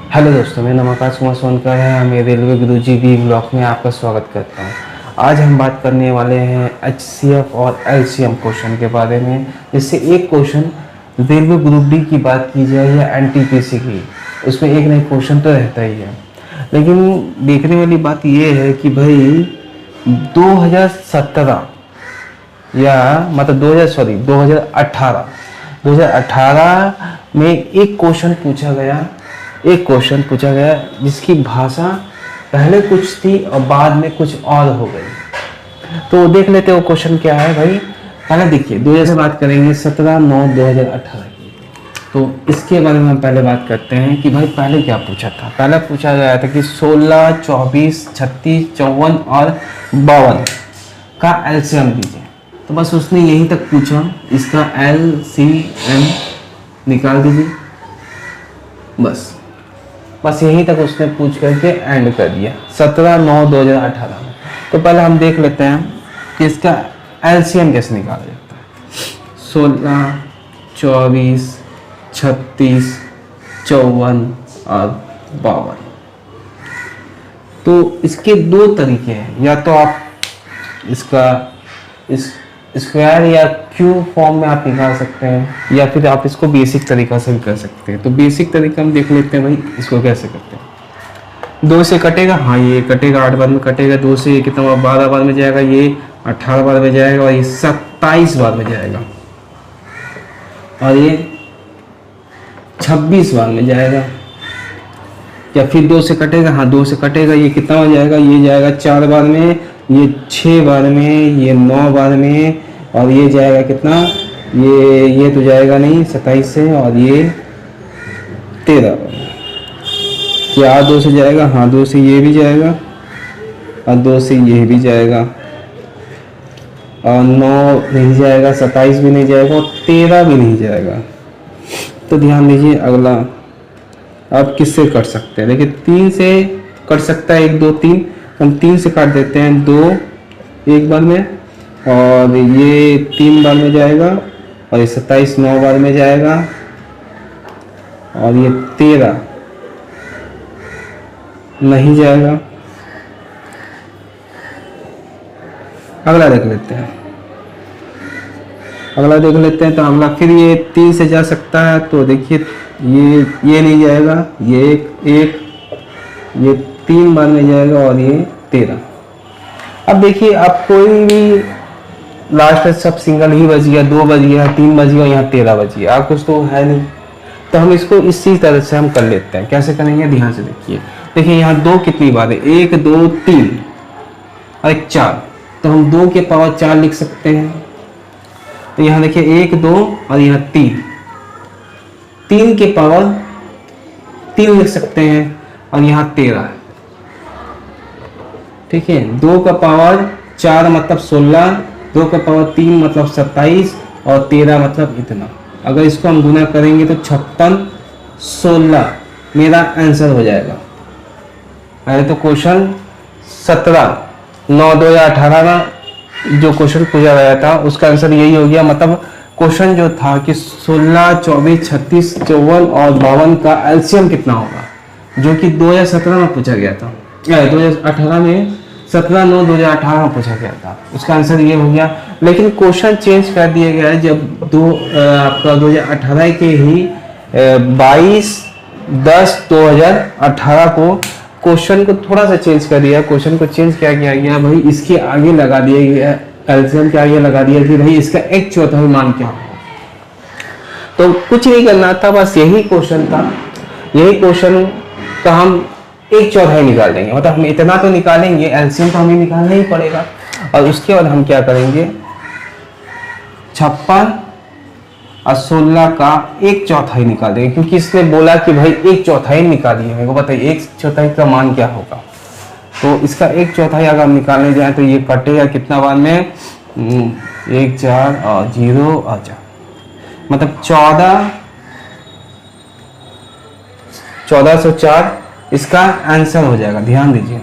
Hello दोस्तों, मेरा नाम आकाश कुमार सोनकर है। मैं रेलवे गुरुजी वी ब्लॉग में आपका स्वागत करता हूं। आज हम बात करने वाले हैं HCF और LCM क्वेश्चन के बारे में। जिससे एक क्वेश्चन रेलवे ग्रुप डी की बात की जाए या NTPC की, उसमें एक नया क्वेश्चन तो रहता ही है। लेकिन देखने वाली बात यह है कि भाई 2017 या मतलब 2018 में एक क्वेश्चन पूछा गया जिसकी भाषा पहले कुछ थी और बाद में कुछ और हो गई। तो देख लेते हैं वो क्वेश्चन क्या है भाई। पहले देखिए 2000 से बात करेंगे 17/9/2018 की। तो इसके बारे में हम पहले बात करते हैं कि भाई पहले क्या पूछा था। पहले पूछा गया था कि 16, 24, 36, 54 और 52 का LCM दीजिए। तो बस उसने यहीं तक पूछा, इसका LCM निकाल दीजिए। बस यहीं तक उसने पूछ करके एंड कर दिया 17/9/2018 में। तो पहले हम देख लेते हैं कि इसका LCM कैसे निकाला जाता है। 16, 24, 36, 54 और 52। तो इसके दो तरीके हैं, या तो आप इसका इस स्क्वायर या क्यू फॉर्म में आप निकाल सकते हैं, या फिर आप इसको बेसिक तरीका से भी कर सकते हैं। तो बेसिक तरीका हम देख लेते हैं भाई इसको कैसे करते हैं। 2 से कटेगा, हाँ ये कटेगा, 8 बार में कटेगा। 2 से ये कितना 12 बार में जाएगा, ये 18 बार में जाएगा, और ये 27 बार में जाएगा, और ये 26 बार में जाएगा। या फिर 2 से कटेगा, हाँ 2 से कटेगा, ये कितना हो जाएगा, ये जाएगा 4 बार में, ये 6 बार में, ये 9 बार में, और ये जाएगा कितना, ये तो जाएगा नहीं 27 से, और ये 13 बार। क्या 2 से जाएगा, हाँ 2 से ये भी जाएगा, और 2 से ये भी जाएगा, और 9 नहीं जाएगा, 27 भी नहीं जाएगा, और 13 भी नहीं जाएगा। तो ध्यान दीजिए अगला, अब किससे कट सकते हैं। देखिए 3 से कट सकता है, 1 2 3। हम 3 से काट देते हैं, 2 एक बार में, और ये 3 बार में जाएगा, और ये 27 9 बार में जाएगा, और ये 13 नहीं जाएगा। अगला देख लेते हैं, तो अगला फिर ये 3 से जा सकता है। तो देखिए ये नहीं जाएगा, ये एक ये 3 बार में जाएगा, और ये 13। अब देखिए आप कोई भी लास्ट में सब सिंगल ही बच गया, 2 बच गया, 3 बच गया, यहाँ 13 बच गया, आप कुछ तो है नहीं। तो हम इसको इसी तरह से हम कर लेते हैं। कैसे करेंगे, ध्यान से देखिए यहाँ 2 कितनी बार है, 1 2 3 और 1 4। तो हम 2 के पावर 4 लिख सकते हैं। तो यहाँ देखिए 1 2 और यहाँ 3 के पावर 3 लिख सकते हैं, और यहाँ 13। ठीक है, 2 का पावर 4 मतलब 16, 2 का पावर 3 मतलब 27, और 13 मतलब इतना। अगर इसको हम गुना करेंगे तो 56 16 मेरा आंसर हो जाएगा। पहले तो क्वेश्चन 17/9/2018 में जो क्वेश्चन पूछा गया था उसका आंसर यही हो गया। मतलब क्वेश्चन जो था कि 16, 24, 36, 54 और 52 का LCM कितना होगा, जो कि 2017 में पूछा गया था, 2018 में 17/9/2018 में पूछा गया था। उसका आंसर ये हो गया। लेकिन क्वेश्चन चेंज कर दिया गया है, जब आपका 2018 के ही 22/10/2018 को क्वेश्चन को थोड़ा सा चेंज कर दिया। क्वेश्चन को चेंज क्या किया गया भाई, इसके आगे लगा दिया गया, LCM के आगे लगा दिया कि भाई इसका 1/4 मान क्या होगा। तो कुछ नहीं करना था, बस यही क्वेश्चन था। यही क्वेश्चन का हम 1/4 निकाल देंगे। मतलब हम इतना तो निकालेंगे, LCM तो हमें निकालना ही पड़ेगा। और उसके बाद हम क्या करेंगे, 56 और 16 का 1/4 निकाल देंगे, क्योंकि इसने बोला कि भाई 1/4 निकालिए। मेरे को बताइए 1/4 का मान क्या होगा। तो इसका 1/4 अगर हम निकालने जाए तो ये कटेगा कितना बार में, 1 4 और 0 और 4, मतलब 1404 इसका आंसर हो जाएगा। ध्यान दीजिए।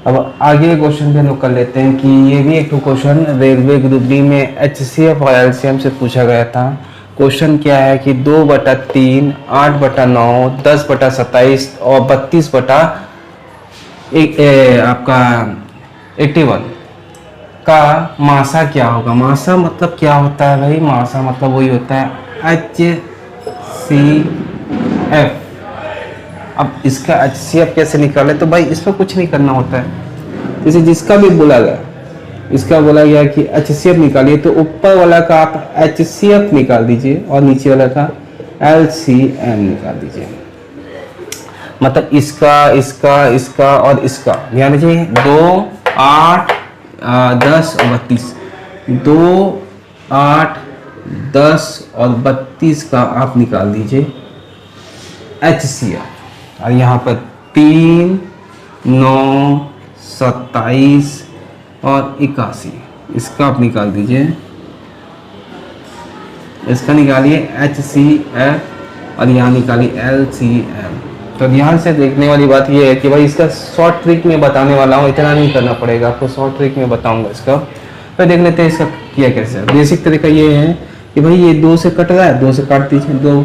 अब आगे क्वेश्चन पे हम लोग कर लेते हैं कि ये भी एक क्वेश्चन रेलवे ग्रुप डी में HCF और LCM से पूछा गया था। क्वेश्चन क्या है कि 2/3, 8/9, 10/27 और 32 आपका 81 का मासा क्या होगा। मासा मतलब क्या होता है भाई, मासा मतलब वही होता है HCF। अब इसका HCF कैसे निकाले, तो भाई इसमें कुछ नहीं करना होता है। जैसे जिसका भी बोला गया, इसका बोला गया कि HCF निकालिए, तो ऊपर वाला का आप HCF निकाल दीजिए और नीचे वाला का LCM निकाल दीजिए। मतलब इसका, इसका, इसका और इसका, ध्यान दीजिए 2, 8, 10 और 32, 2, 8, 10 और 32 का आप निकाल दीजिए HCF। और यहाँ पर 3, 9, 27 और 81, इसका आप निकाल दीजिए, इसका निकालिए HCF और यहाँ निकालिए LCM। तो ध्यान से देखने वाली बात ये है कि भाई इसका शॉर्ट ट्रिक में बताने वाला हूँ, इतना नहीं करना पड़ेगा आपको, शॉर्ट ट्रिक में बताऊंगा इसका। तो देख लेते हैं इसका किया कैसे। बेसिक तरीका ये है कि भाई ये 2 से कट रहा है, 2 से काट दीजिए, 2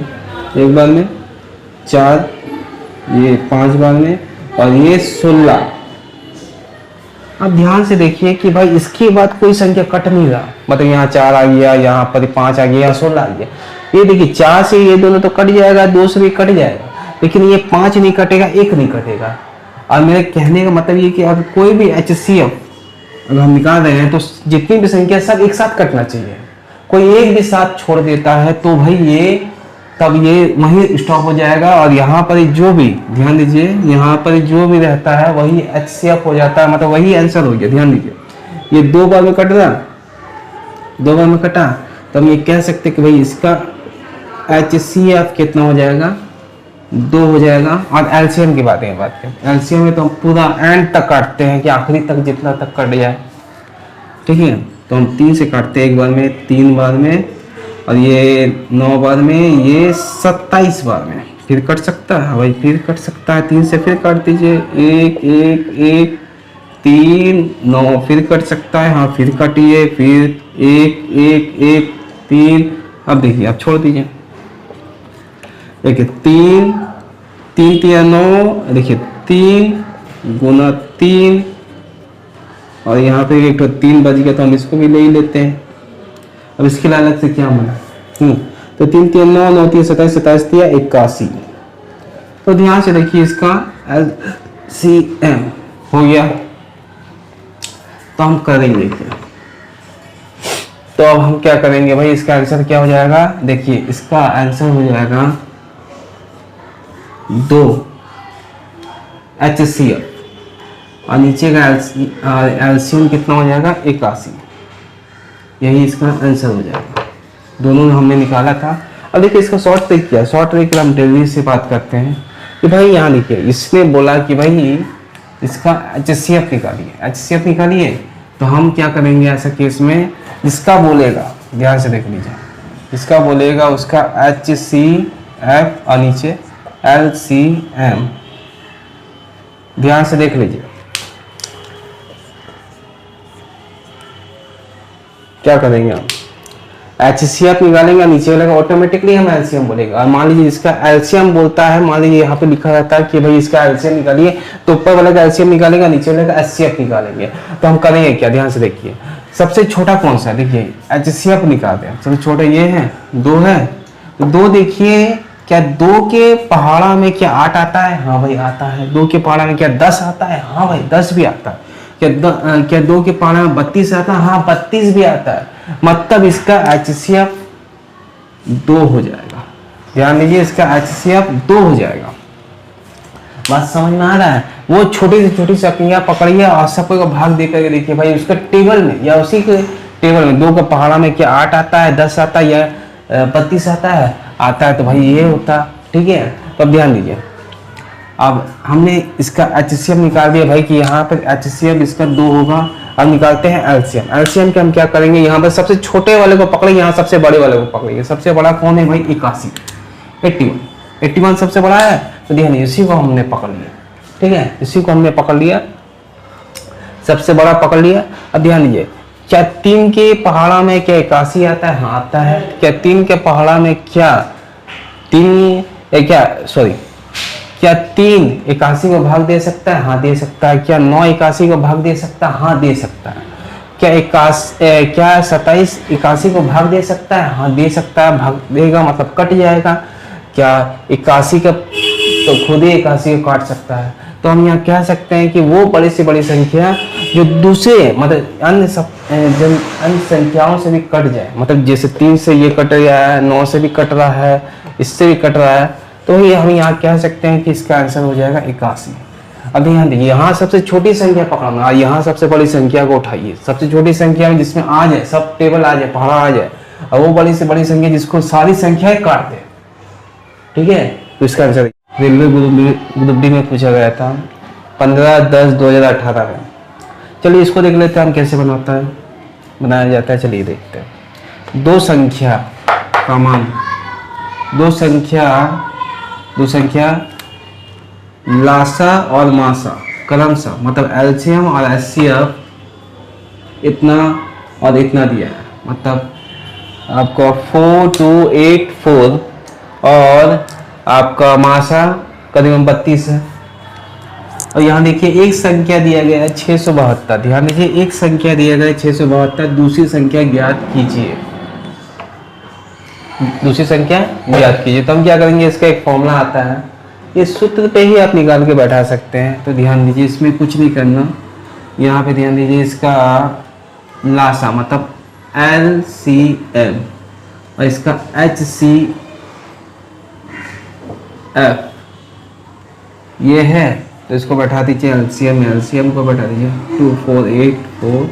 एक बार में, 4 ये 5 बार में और ये 16। अब ध्यान से देखिए कि भाई इसके बाद कोई संख्या कट नहीं रहा, मतलब यहाँ 4 आ गया, यहाँ पर 5 आ गया, यहाँ 16 आ गया। ये देखिए 4 से ये दोनों तो कट जाएगा, 2 से भी कट जाएगा, लेकिन ये 5 नहीं कटेगा, 1 नहीं कटेगा। और मेरे कहने का मतलब ये कि अगर कोई भी HCF अगर हम निकाल रहे हैं तो जितनी भी संख्या सब एक साथ कटना चाहिए। कोई एक भी साथ छोड़ देता है तो भाई ये तब ये वहीं स्टॉप हो जाएगा। और यहाँ पर जो भी, ध्यान दीजिए, यहाँ पर जो भी रहता है वही HCF हो जाता है, मतलब वही आंसर हो गया। ध्यान दीजिए ये 2 बार में कट रहा, 2 बार में कटा, तो हम ये कह सकते कि भाई इसका HCF कितना हो जाएगा, 2 हो जाएगा। और LCM की बात करें, LCM में तो हम पूरा एंड तक काटते हैं कि आखिरी तक जितना तक कट जाए, ठीक है। तो हम 3 से काटते हैं, एक बार में, 3 बार में, और ये 9 बार में, ये 27 बार में। फिर कट सकता है भाई, फिर कट सकता है, 3 से फिर काट दीजिए, 1 1 1 3 9, फिर कट सकता है, हाँ फिर काटिए, फिर 1 1 1 3। अब देखिए आप छोड़ दीजिए, देखिए 3 3 3 9, देखिए 3 गुना 3, और यहाँ पे एक तो 3 बज गया तो हम इसको भी ले ही लेते हैं। अब इसके लिए अलग से क्या बना, तो 3 3 9 9 3 27 27 81। तो ध्यान से देखिए इसका LCM हो गया। तो हम करेंगे क्या, तो अब हम क्या करेंगे भाई, इसका आंसर क्या हो जाएगा, देखिए इसका आंसर हो जाएगा 2 HCF और नीचे का LCM कितना हो जाएगा, 81। यही इसका आंसर हो जाएगा। दोनों हमने निकाला था। अब देखिए इसका शॉर्ट ट्रिक किया, शॉर्ट ट्रिक हम डेली से बात करते हैं कि भाई यहाँ देखिए इसने बोला कि भाई इसका HCF निकालिए, HCF निकालिए। तो हम क्या करेंगे ऐसा केस में, जिसका बोलेगा, ध्यान से देख लीजिए, जिसका बोलेगा उसका HCF और नीचे LCM, ध्यान से देख लीजिए क्या करेंगे हम, HCF निकालेंगे, नीचे वाले का ऑटोमेटिकली हम LCM बोलेगा। और मान लीजिए इसका LCM बोलता है, मान लीजिए यहाँ पे लिखा रहता है कि भाई इसका LCM निकालिए, तो ऊपर वाले का LCM निकालेगा, नीचे वाले का HCF निकालेंगे। तो हम करेंगे क्या, ध्यान से देखिए, सबसे छोटा कौन सा है, देखिए HCF निकालते हैं, सबसे छोटा ये है, 2 है। तो 2 देखिए, क्या 2 के पहाड़ा में क्या 8 आता है, हाँ भाई आता है। 2 के पहाड़ा में क्या 10 आता है, हाँ भाई 10 भी आता है। क्या 2 के पहाड़ा में 32 आता है, हाँ 32 भी आता है। मतलब इसका HCF 2 हो जाएगा। ध्यान दीजिए इसका HCF 2 हो जाएगा। बात समझ में आ रहा है, वो छोटी से छोटी संख्या पकड़िए और सबको भाग दे करके देखिए भाई उसका टेबल में या उसी के टेबल में 2 का पहाड़ा में क्या 8 आता है, 10 आता है या 32 आता है तो भाई ये होता, ठीक है। तो अब ध्यान दीजिए, अब हमने इसका HCF निकाल दिया भाई कि यहाँ पर HCF इसका 2 होगा। अब निकालते हैं LCM। LCM के हम क्या करेंगे, यहाँ पर सबसे छोटे वाले को पकड़ेंगे, यहाँ सबसे बड़े वाले को पकड़ेंगे। सबसे बड़ा कौन है भाई, 81, 81 सबसे बड़ा है। तो ध्यान इसी को हमने पकड़ लिया, ठीक है, इसी को हमने पकड़ लिया, सबसे बड़ा पकड़ लिया। अब ध्यान दीजिए क्या 3 के पहाड़ा में क्या 81 आता है? हाँ आता है। क्या 3 के पहाड़ा में क्या 3 क्या 3 81 को भाग दे सकता है? हाँ दे सकता है। क्या 9 81 को भाग दे सकता है? हाँ दे सकता है। क्या 27 81 को भाग दे सकता है? हाँ दे सकता है। भाग देगा मतलब कट जाएगा। क्या 81 का तो खुद ही 81 को काट सकता है। तो हम यहाँ कह सकते हैं कि वो बड़ी से बड़ी संख्या जो दूसरे मतलब अन्य संख्याओं से भी कट जाए, मतलब जैसे 3 से ये कट रहा है, 9 से भी कट रहा है, इससे भी कट रहा है, तो ये हम यहाँ कह सकते हैं कि इसका आंसर हो जाएगा 81। अब यहाँ देखिए, यहाँ सबसे छोटी संख्या पकड़ना और यहाँ सबसे बड़ी संख्या को उठाइए। सबसे छोटी संख्या में जिसमें आ जाए, सब टेबल आ जाए, पहाड़ा आ जाए, और वो बड़ी से बड़ी संख्या जिसको सारी संख्याएं काट दे, ठीक है। तो इसका आंसर रेलवे ग्रुप डी में पूछा गया था 15/10/2018 में। चलिए इसको देख लेते हैं हम कैसे बनाया जाता है। चलिए देखते हैं। दो संख्या का मान, दो संख्या लासा और मासा क्रमशः, मतलब एलसीएम और एचसीएफ इतना और इतना दिया है, मतलब आपको 4284 और आपका मासा करीबन 32 है। और यहाँ देखिए एक संख्या दिया गया है 672। ध्यान दीजिए, एक संख्या दिया गया है 672, दूसरी संख्या ज्ञात कीजिए। दूसरी संख्या ज्ञात कीजिए। तो हम क्या करेंगे, इसका एक फॉर्मूला आता है, ये सूत्र पे ही आप निकाल के बैठा सकते हैं। तो ध्यान दीजिए, इसमें कुछ नहीं करना। यहाँ पे ध्यान दीजिए, इसका लासा मतलब LCM और इसका HCF ये है, तो इसको बैठा दीजिए LCM को बैठा दीजिए 2484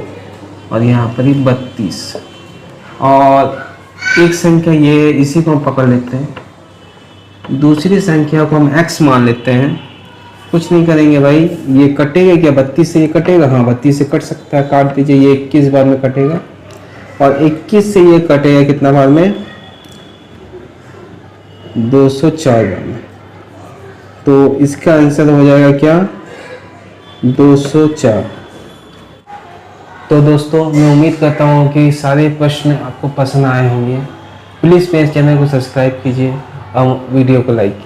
और यहाँ पर ही 32। और एक संख्या ये, इसी को हम पकड़ लेते हैं, दूसरी संख्या को हम x मान लेते हैं। कुछ नहीं करेंगे भाई, ये कटेगा क्या, 32 से ये कटेगा? हाँ 32 से कट सकता है, काट दीजिए। ये 21 बार में कटेगा और 21 से ये कटेगा कितना बार में, 204 बार में। तो इसका आंसर हो जाएगा क्या, 204। तो दोस्तों मैं उम्मीद करता हूँ कि सारे प्रश्न आपको पसंद आए होंगे। प्लीज़ मेरे चैनल को सब्सक्राइब कीजिए और वीडियो को लाइक कीजिए।